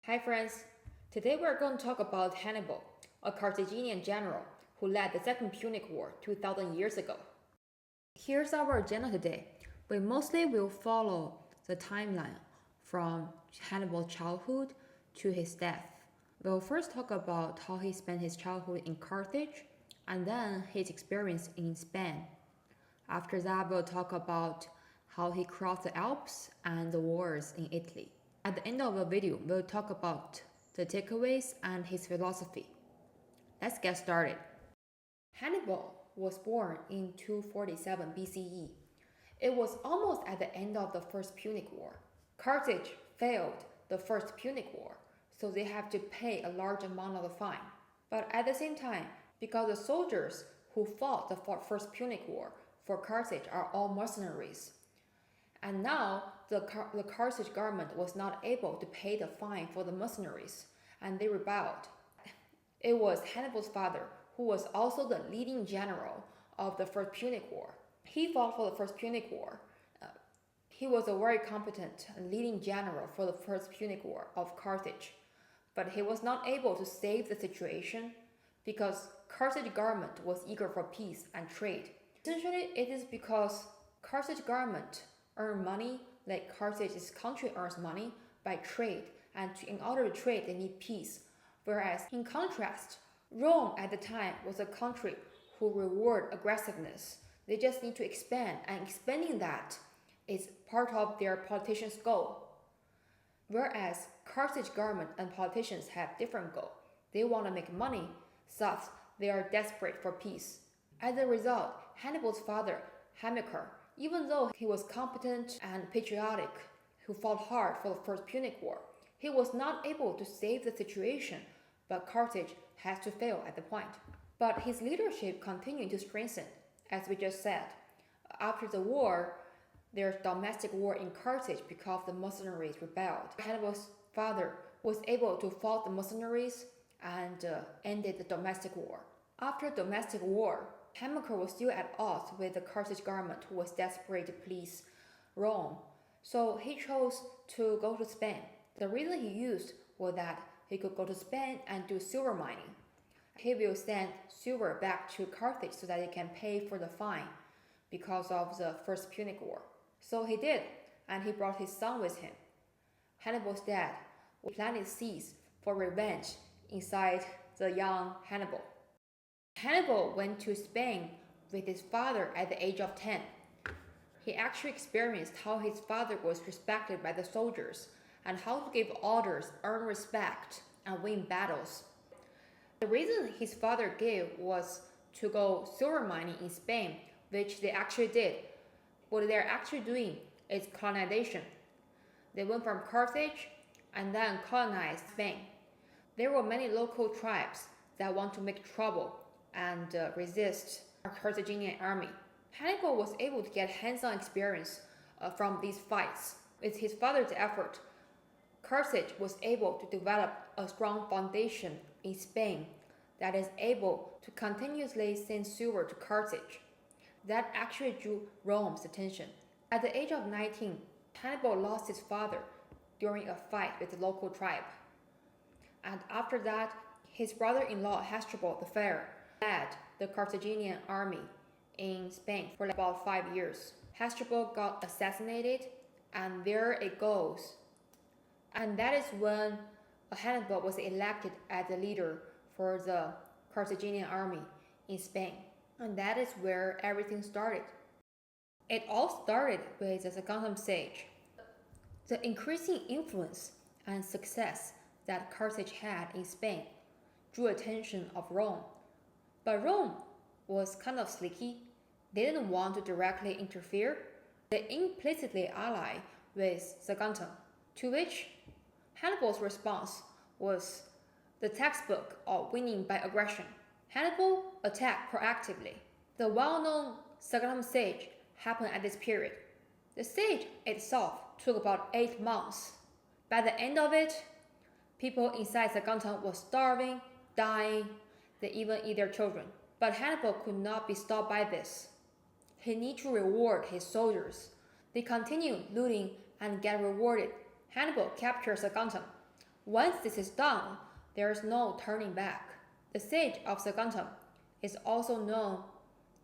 Hi friends, today we're going to talk about Hannibal, a Carthaginian general who led the Second Punic War 2,000 years ago. Here's our agenda today. We mostly will follow the timeline from Hannibal's childhood to his death. We'll first talk about how he spent his childhood in Carthage and then his experience in Spain. After that, we'll talk about how he crossed the Alps and the wars in Italy. At the end of the video, we'll talk about the takeaways and his philosophy. Let's get started. Hannibal was born in 247 BCE. It was almost at the end of the First Punic War. Carthage failed the First Punic War, so they have to pay a large amount of the fine. But at the same time, because the soldiers who fought the First Punic War for Carthage are all mercenaries, and now the Carthage government was not able to pay the fine for the mercenaries, and they rebelled. It was Hannibal's father who was also the leading general of the First Punic War. He fought for the First Punic War. He was a very competent and leading general for the First Punic War of Carthage, but he was not able to save the situation because Carthage government was eager for peace and trade. Essentially, it is because Carthage government earn money like Carthage's country earns money by trade, and in order to trade they need peace. Whereas in contrast, Rome at the time was a country who reward aggressiveness. They just need to expand, and expanding that is part of their politicians' goal. Whereas Carthage government and politicians have different goal. They want to make money, thus they are desperate for peace. As a result, Hannibal's father, Hamilcar, even though he was competent and patriotic, who fought hard for the First Punic War, he was not able to save the situation, but Carthage has to fail at the point. But his leadership continued to strengthen, as we just said. After the war, there's domestic war in Carthage because the mercenaries rebelled. Hannibal's father was able to fight the mercenaries and ended the domestic war. After domestic war, Hamilcar was still at odds with the Carthage government, who was desperate to please Rome. So he chose to go to Spain. The reason he used was that he could go to Spain and do silver mining. He will send silver back to Carthage so that he can pay for the fine because of the First Punic War. So he did, and he brought his son with him. Hannibal's dad planted seeds for revenge inside the young Hannibal. Hannibal went to Spain with his father at the age of 10. He actually experienced how his father was respected by the soldiers and how to give orders, earn respect, and win battles. The reason his father gave was to go silver mining in Spain, which they actually did. What they're actually doing is colonization. They went from Carthage and then colonized Spain. There were many local tribes that want to make trouble and resist a Carthaginian army. Hannibal was able to get hands-on experience from these fights. With his father's effort, Carthage was able to develop a strong foundation in Spain that is able to continuously send silver to Carthage. That actually drew Rome's attention. At the age of 19, Hannibal lost his father during a fight with the local tribe. And after that, his brother-in-law Hannibal the Fair led the Carthaginian army in Spain for about 5 years. Hannibal got assassinated, and there it goes. And that is when Hannibal was elected as the leader for the Carthaginian army in Spain. And that is where everything started. It all started with the Saguntun siege. The increasing influence and success that Carthage had in Spain drew attention of Rome. But Rome was kind of sneaky. They didn't want to directly interfere. They implicitly allied with Saguntun, to which Hannibal's response was the textbook of winning by aggression. Hannibal attacked proactively. The well-known Saguntun siege happened at this period. The siege itself took about 8 months. By the end of it, people inside Saguntun were starving, dying. They even eat their children. But Hannibal could not be stopped by this. He needed to reward his soldiers. They continued looting and get rewarded. Hannibal captured Saguntun. Once this is done, there is no turning back. The siege of Saguntun is also known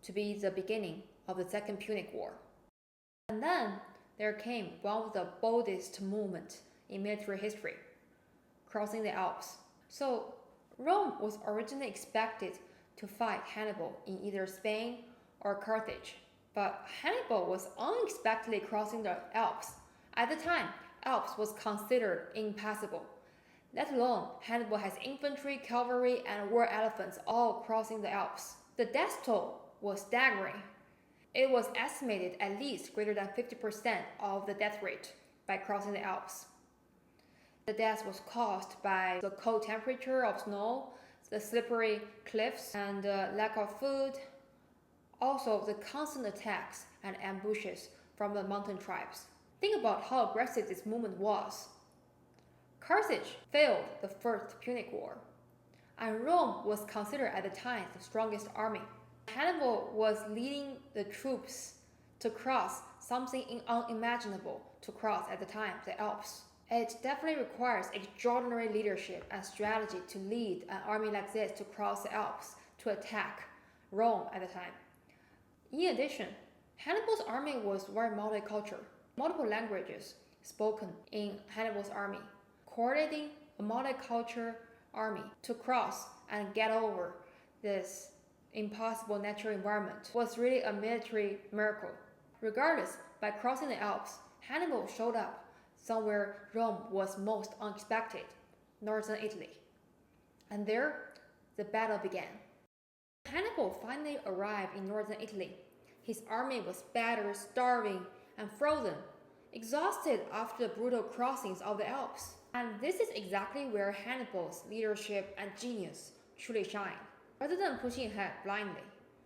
to be the beginning of the Second Punic War. And then there came one of the boldest movements in military history, crossing the Alps. So Rome was originally expected to fight Hannibal in either Spain or Carthage, but Hannibal was unexpectedly crossing the Alps. At the time, Alps was considered impassable. Let alone Hannibal has infantry, cavalry, and war elephants all crossing the Alps. The death toll was staggering. It was estimated at least greater than 50% of the death rate by crossing the Alps. The death was caused by the cold temperature of snow, the slippery cliffs, and lack of food. Also, the constant attacks and ambushes from the mountain tribes. Think about how aggressive this movement was. Carthage failed the First Punic War, and Rome was considered at the time the strongest army. Hannibal was leading the troops to cross something unimaginable to cross at the time, the Alps. It definitely requires extraordinary leadership and strategy to lead an army like this to cross the Alps to attack Rome at the time. In addition, Hannibal's army was very multicultural, multiple languages spoken in Hannibal's army. Coordinating a multicultural army to cross and get over this impossible natural environment was really a military miracle. Regardless, by crossing the Alps, Hannibal showed up somewhere Rome was most unexpected, northern Italy. And there, the battle began. Hannibal finally arrived in northern Italy. His army was battered, starving, and frozen, exhausted after the brutal crossings of the Alps. And this is exactly where Hannibal's leadership and genius truly shine. Rather than pushing ahead blindly,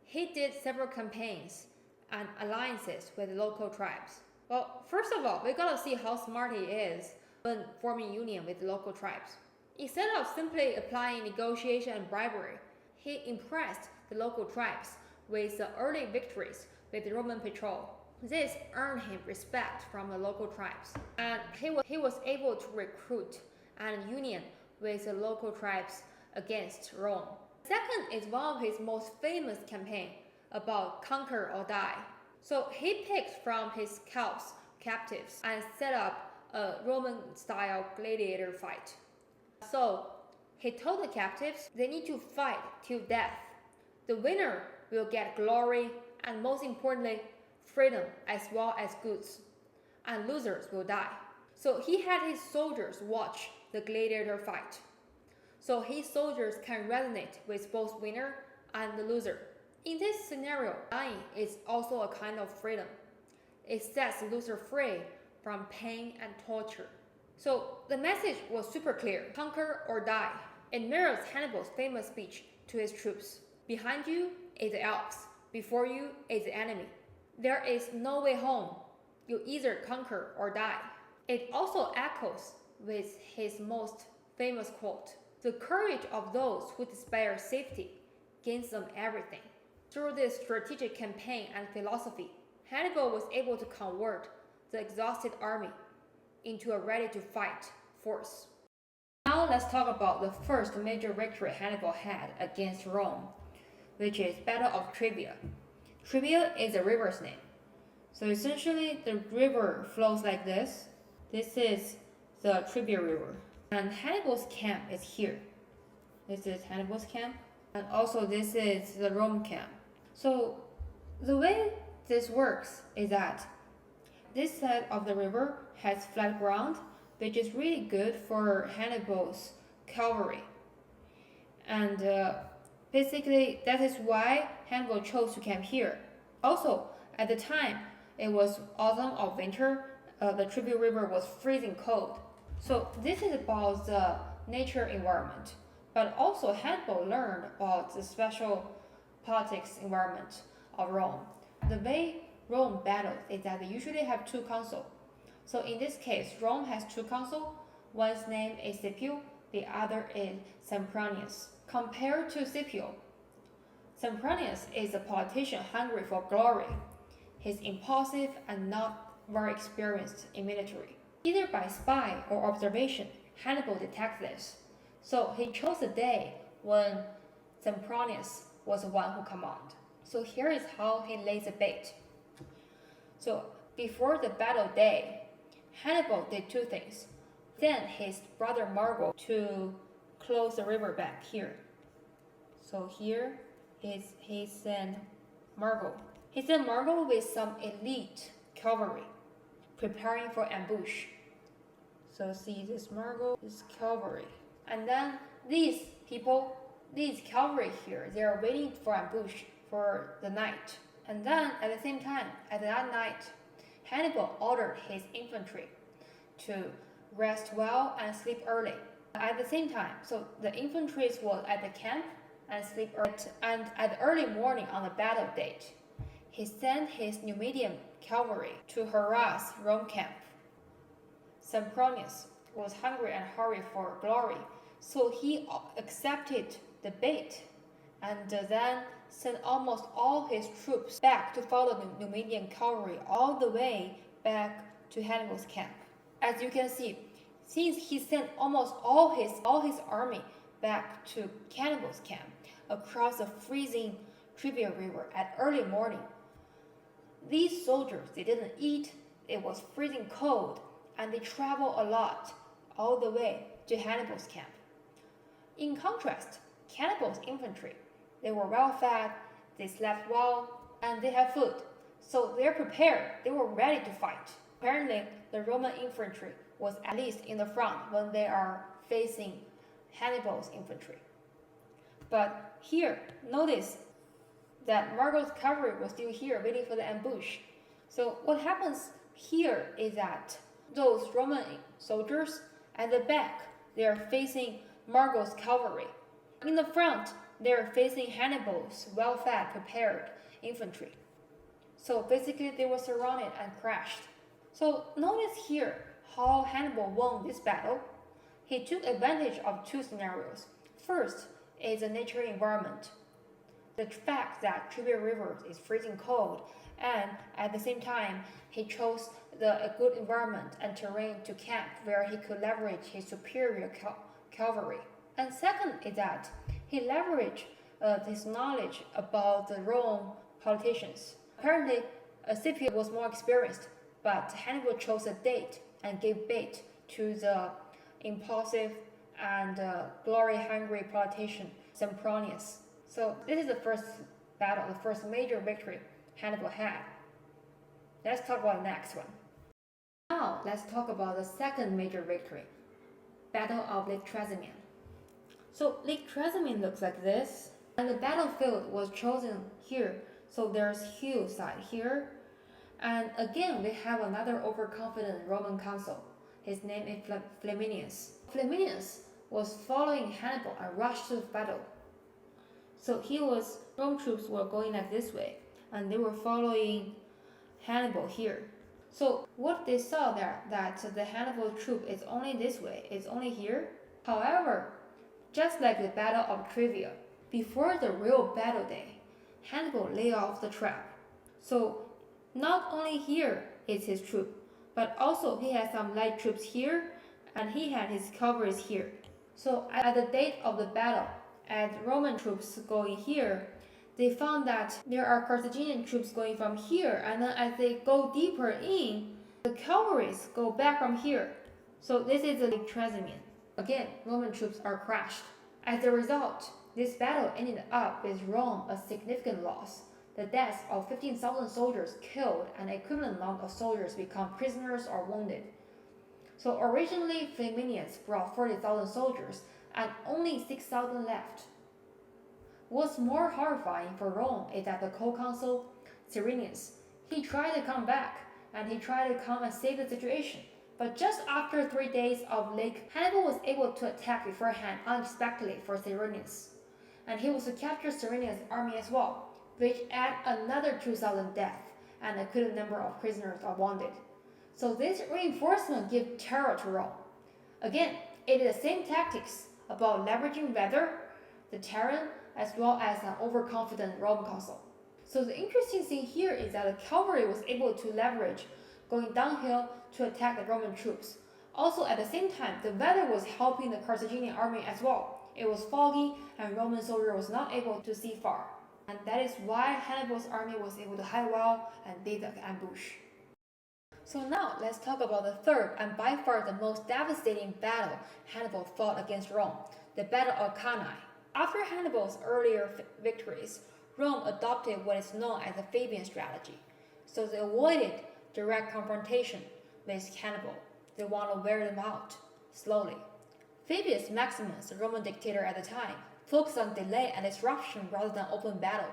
he did several campaigns and alliances with local tribes. Well, first of all, we gotta see how smart he is when forming union with local tribes. Instead of simply applying negotiation and bribery, he impressed the local tribes with the early victories with the Roman patrol. This earned him respect from the local tribes, and he was able to recruit and union with the local tribes against Rome. Second is one of his most famous campaigns about conquer or die. So he picked from his captives and set up a Roman-style gladiator fight. So he told the captives they need to fight till death. The winner will get glory and, most importantly, freedom as well as goods, and losers will die. So he had his soldiers watch the gladiator fight, so his soldiers can resonate with both winner and the loser. In this scenario, dying is also a kind of freedom. It sets the loser free from pain and torture. So the message was super clear: conquer or die. It mirrors Hannibal's famous speech to his troops: behind you is the Alps, before you is the enemy. There is no way home. You either conquer or die. It also echoes with his most famous quote: the courage of those who despair safety gains them everything. Through this strategic campaign and philosophy, Hannibal was able to convert the exhausted army into a ready-to-fight force. Now let's talk about the first major victory Hannibal had against Rome, which is Battle of Trebia. Trebia is a river's name. So essentially, the river flows like this. This is the Trebia River. And Hannibal's camp is here. This is Hannibal's camp. And also this is the Rome camp. So the way this works is that this side of the river has flat ground, which is really good for Hannibal's cavalry. And basically, that is why Hannibal chose to camp here. Also, at the time, it was autumn or winter. The Trebia River was freezing cold. So this is about the nature environment. But also, Hannibal learned about the special politics environment of Rome. The way Rome battles is that they usually have two consuls. So in this case, Rome has two consuls. One's name is Scipio, the other is Sempronius. Compared to Scipio, Sempronius is a politician hungry for glory. He's impulsive and not very experienced in military. Either by spy or observation, Hannibal detected this. So he chose a day when Sempronius was the one who commanded. So here is how he lays a bait. So before the battle day, Hannibal did two things. Then his brother Margot to close the river back here. So here is he sent Margot. He sent Margot with some elite cavalry preparing for ambush. So see this Margot, this cavalry. And then these people, these cavalry here, they are waiting for ambush for the night. And then at the same time, at that night, Hannibal ordered his infantry to rest well and sleep early. At the same time, so the infantry was at the camp and sleep early. And at the early morning on the battle date, he sent his Numidian cavalry to harass Rome camp. Sempronius was hungry and hurried for glory, so he accepted the bait and then sent almost all his troops back to follow the Numidian cavalry all the way back to Hannibal's camp. As you can see, since he sent almost all his army back to Hannibal's camp across the freezing Trebia river at early morning, these soldiers, they didn't eat, it was freezing cold, and they traveled a lot all the way to Hannibal's camp. In contrast, Hannibal's infantry, they were well fed, they slept well, and they had food. So they're prepared, they were ready to fight. Apparently, the Roman infantry was at least in the front when they are facing Hannibal's infantry. But here, notice that Margot's cavalry was still here waiting for the ambush. So what happens here is that those Roman soldiers at the back, they are facing Margot's cavalry. In the front, they are facing Hannibal's well-fed, prepared infantry. So basically, they were surrounded and crashed. So notice here how Hannibal won this battle. He took advantage of two scenarios. First is the nature environment. The fact that Trebia River is freezing cold, and at the same time, he chose a good environment and terrain to camp where he could leverage his superior cavalry. And second is that he leveraged his knowledge about the Rome politicians. Apparently, Scipio was more experienced, but Hannibal chose a date and gave bait to the impulsive and glory-hungry politician Sempronius. So this is the first battle, the first major victory Hannibal had. Let's talk about the next one. Now let's talk about the second major victory, Battle of Lake Trasimene. So Lake Trasimene looks like this, and the battlefield was chosen here. So there's hillside here, and again we have another overconfident Roman consul. His name is Flaminius. Flaminius was following Hannibal and rushed to the battle. So Rome troops were going like this way, and they were following Hannibal here. So what they saw there, that the Hannibal troop is only this way, it's only here. However, just like the Battle of Trebia, before the real battle day, Hannibal laid off the trap. So not only here is his troop, but also he had some light troops here, and he had his cavalry here. So at the date of the battle, as Roman troops going here, they found that there are Carthaginian troops going from here, and then as they go deeper in, the cavalries go back from here. So this is the Lake Trasimene. Again, Roman troops are crushed. As a result, this battle ended up with Rome a significant loss. The deaths of 15,000 soldiers killed and an equivalent amount of soldiers become prisoners or wounded. So originally, Flaminius brought 40,000 soldiers, and only 6,000 left. What's more horrifying for Rome is that the co-consul, Cyrenius, he tried to come back, and he tried to come and save the situation. But just after 3 days of Lake, Hannibal was able to attack beforehand unexpectedly for Cyrenius. And he was to capture Cyrenius' army as well, which added another 2,000 deaths and a equivalent number of prisoners are wounded. So this reinforcement gives terror to Rome. Again, it is the same tactics about leveraging weather, the terrain, as well as an overconfident Roman consul. So the interesting thing here is that the cavalry was able to leverage going downhill to attack the Roman troops. Also, at the same time, the weather was helping the Carthaginian army as well. It was foggy, and Roman soldier was not able to see far. And that is why Hannibal's army was able to hide well and lead the ambush. So now, let's talk about the third and by far the most devastating battle Hannibal fought against Rome, the Battle of Cannae. After Hannibal's earlier victories, Rome adopted what is known as the Fabian strategy. So they avoided direct confrontation with Hannibal. They want to wear them out, slowly. Fabius Maximus, the Roman dictator at the time, focused on delay and disruption rather than open battle.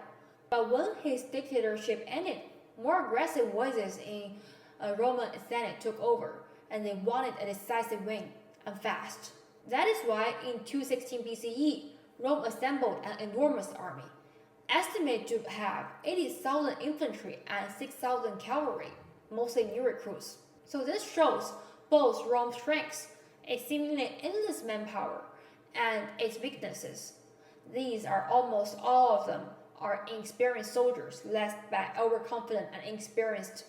But when his dictatorship ended, more aggressive voices in Roman Senate took over, and they wanted a decisive win, and fast. That is why in 216 BCE, Rome assembled an enormous army, estimated to have 80,000 infantry and 6,000 cavalry, mostly new recruits. So this shows both Rome's strengths, its seemingly endless manpower, and its weaknesses. These are almost all of them are inexperienced soldiers led by overconfident and inexperienced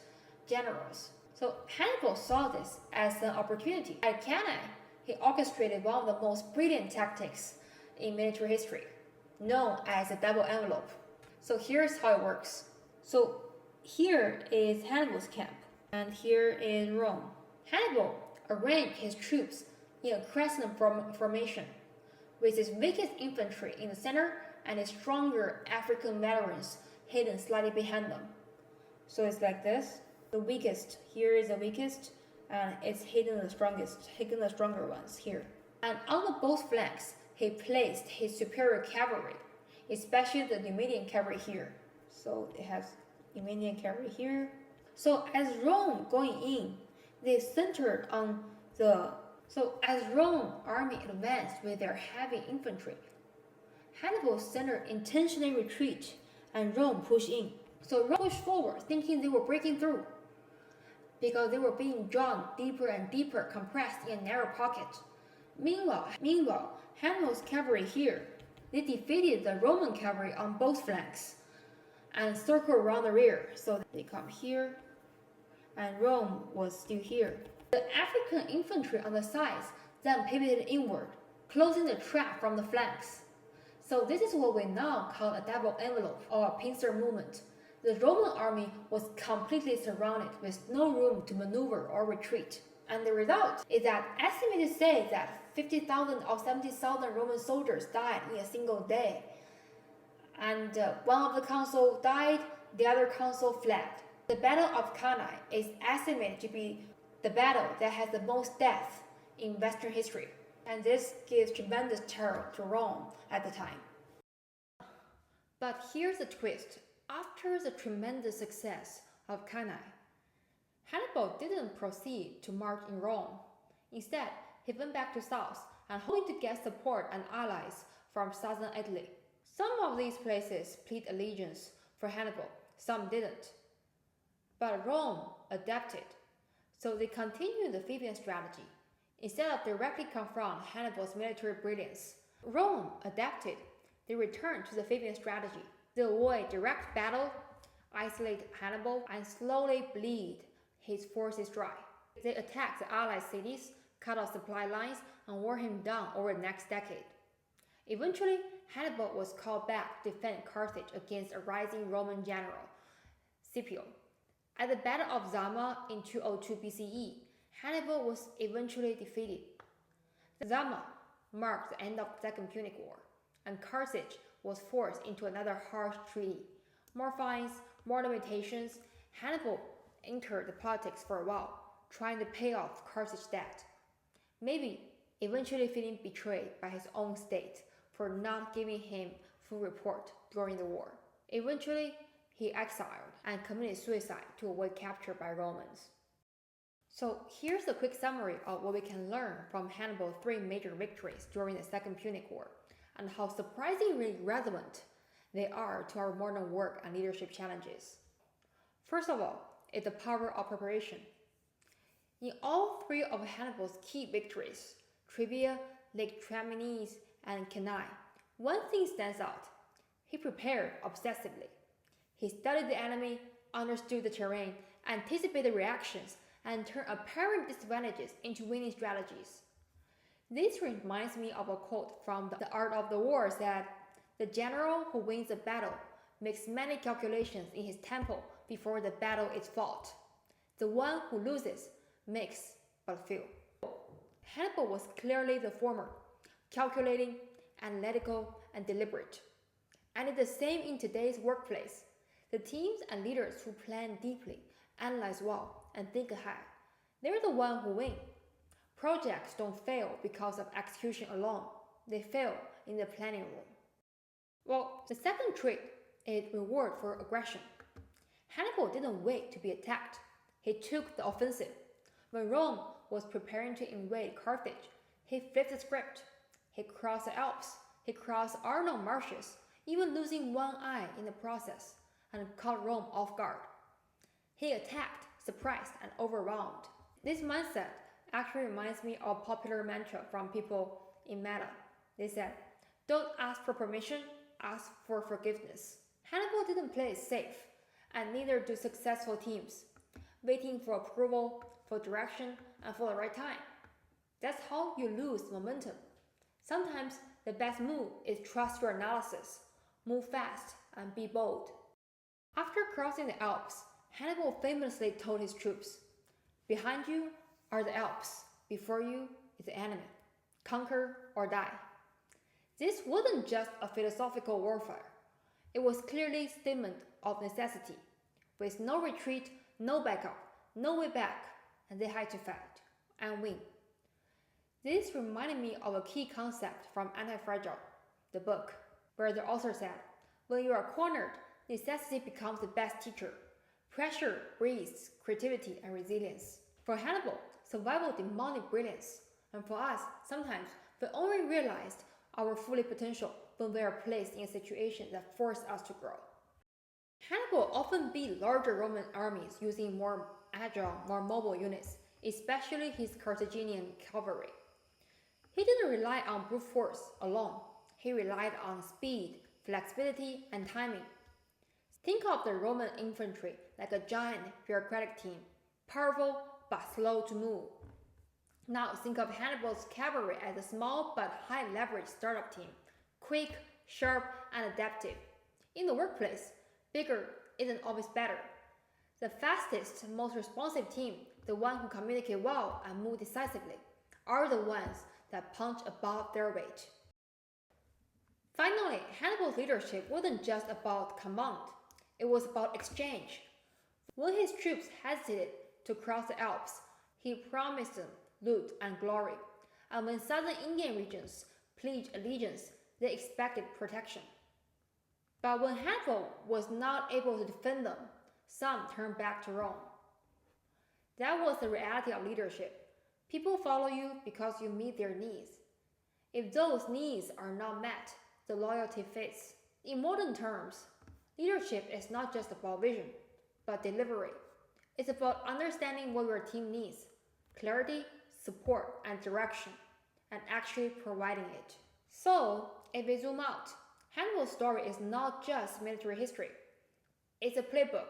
generals. So Hannibal saw this as an opportunity. At Cannae, he orchestrated one of the most brilliant tactics in military history, known as the double envelope. So here's how it works. So here is Hannibal's camp, and here is Rome. Hannibal arranged his troops in a crescent formation, with his weakest infantry in the center and his stronger African veterans hidden slightly behind them. So it's like this. The weakest, here is the weakest, and it's hidden the stronger ones here. And on both flanks, he placed his superior cavalry, especially the Numidian cavalry here. So it has Numidian cavalry here. So as Rome going in, they centered on as Rome army advanced with their heavy infantry, Hannibal centered intentionally retreat, and Rome pushed in. So Rome pushed forward, thinking they were breaking through, because they were being drawn deeper and deeper, compressed in a narrow pocket. Meanwhile, Hannibal's cavalry here, they defeated the Roman cavalry on both flanks and circled around the rear. So they come here, and Rome was still here. The African infantry on the sides then pivoted inward, closing the trap from the flanks. So this is what we now call a double envelope or a pincer movement. The Roman army was completely surrounded with no room to maneuver or retreat. And the result is that estimates say that 50,000 or 70,000 Roman soldiers died in a single day. And one of the consuls died, the other consul fled. The Battle of Cannae is estimated to be the battle that has the most deaths in Western history. And this gives tremendous terror to Rome at the time. But here's the twist. After the tremendous success of Cannae, Hannibal didn't proceed to march in Rome. Instead, he went back to south and hoping to get support and allies from southern Italy. Some of these places plead allegiance for Hannibal, some didn't. But Rome adapted, so they continued the Fabian strategy. Instead of directly confront Hannibal's military brilliance, Rome adapted. They returned to the Fabian strategy. They avoid direct battle, isolate Hannibal, and slowly bleed his forces dry. They attacked the allied cities, cut off supply lines, and wore him down over the next decade. Eventually, Hannibal was called back to defend Carthage against a rising Roman general, Scipio. At the Battle of Zama in 202 BCE, Hannibal was eventually defeated. Zama marked the end of the Second Punic War, and Carthage was forced into another harsh treaty. More fines, more limitations. Hannibal entered the politics for a while, trying to pay off Carthage's debt. Maybe eventually feeling betrayed by his own state for not giving him full report during the war. Eventually, he exiled and committed suicide to avoid capture by Romans. So here's a quick summary of what we can learn from Hannibal's 3 major victories during the Second Punic War, and how surprisingly relevant they are to our modern work and leadership challenges. First of all, is the power of preparation. In all 3 of Hannibal's key victories, Trebia, Lake Trasimene, and Cannae, one thing stands out. He prepared obsessively. He studied the enemy, understood the terrain, anticipated reactions, and turn apparent disadvantages into winning strategies. This reminds me of a quote from The Art of the War that the general who wins a battle makes many calculations in his temple before the battle is fought. The one who loses makes but few. Hannibal was clearly the former, calculating, analytical, and deliberate. And it's the same in today's workplace. The teams and leaders who plan deeply, analyze well, and think ahead, they're the ones who win. Projects don't fail because of execution alone. They fail in the planning room. Well, the second trick is reward for aggression. Hannibal didn't wait to be attacked. He took the offensive. When Rome was preparing to invade Carthage, he flipped the script. He crossed the Alps. He crossed Arno marshes, even losing one eye in the process, and caught Rome off guard. He attacked, surprised, and overwhelmed. This mindset actually reminds me of a popular mantra from people in Meta. They said, "Don't ask for permission, ask for forgiveness." Hannibal didn't play it safe, and neither do successful teams, waiting for approval, for direction, and for the right time. That's how you lose momentum. Sometimes the best move is trust your analysis, move fast, and be bold. After crossing the Alps, Hannibal famously told his troops, "Behind you are the Alps, before you is the enemy. Conquer or die." This wasn't just a philosophical warfare. It was clearly a statement of necessity. With no retreat, no backup, no way back, and they had to fight and win. This reminded me of a key concept from Anti-Fragile, the book, where the author said, "When you are cornered, necessity becomes the best teacher. Pressure breeds creativity and resilience." For Hannibal, survival demanded brilliance, and for us, sometimes we only realized our full potential when we are placed in a situation that forced us to grow. Hannibal often beat larger Roman armies using more agile, more mobile units, especially his Carthaginian cavalry. He didn't rely on brute force alone. He relied on speed, flexibility, and timing. Think of the Roman infantry like a giant bureaucratic team, powerful but slow to move. Now think of Hannibal's cavalry as a small but high-leverage startup team, quick, sharp, and adaptive. In the workplace, bigger isn't always better. The fastest, most responsive team, the one who communicate well and move decisively, are the ones that punch above their weight. Finally, Hannibal's leadership wasn't just about command, it was about exchange. When his troops hesitated to cross the Alps, he promised them loot and glory, and when southern Indian regions pledged allegiance, they expected protection. But when Hannibal was not able to defend them, some turned back to Rome. That was the reality of leadership. People follow you because you meet their needs. If those needs are not met, the loyalty fades. In modern terms, leadership is not just about vision, but delivery. It's about understanding what your team needs, clarity, support, and direction, and actually providing it. So, if we zoom out, Hannibal's story is not just military history. It's a playbook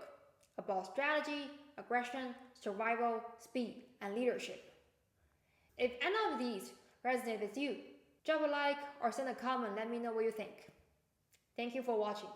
about strategy, aggression, survival, speed, and leadership. If any of these resonate with you, drop a like or send a comment, let me know what you think. Thank you for watching.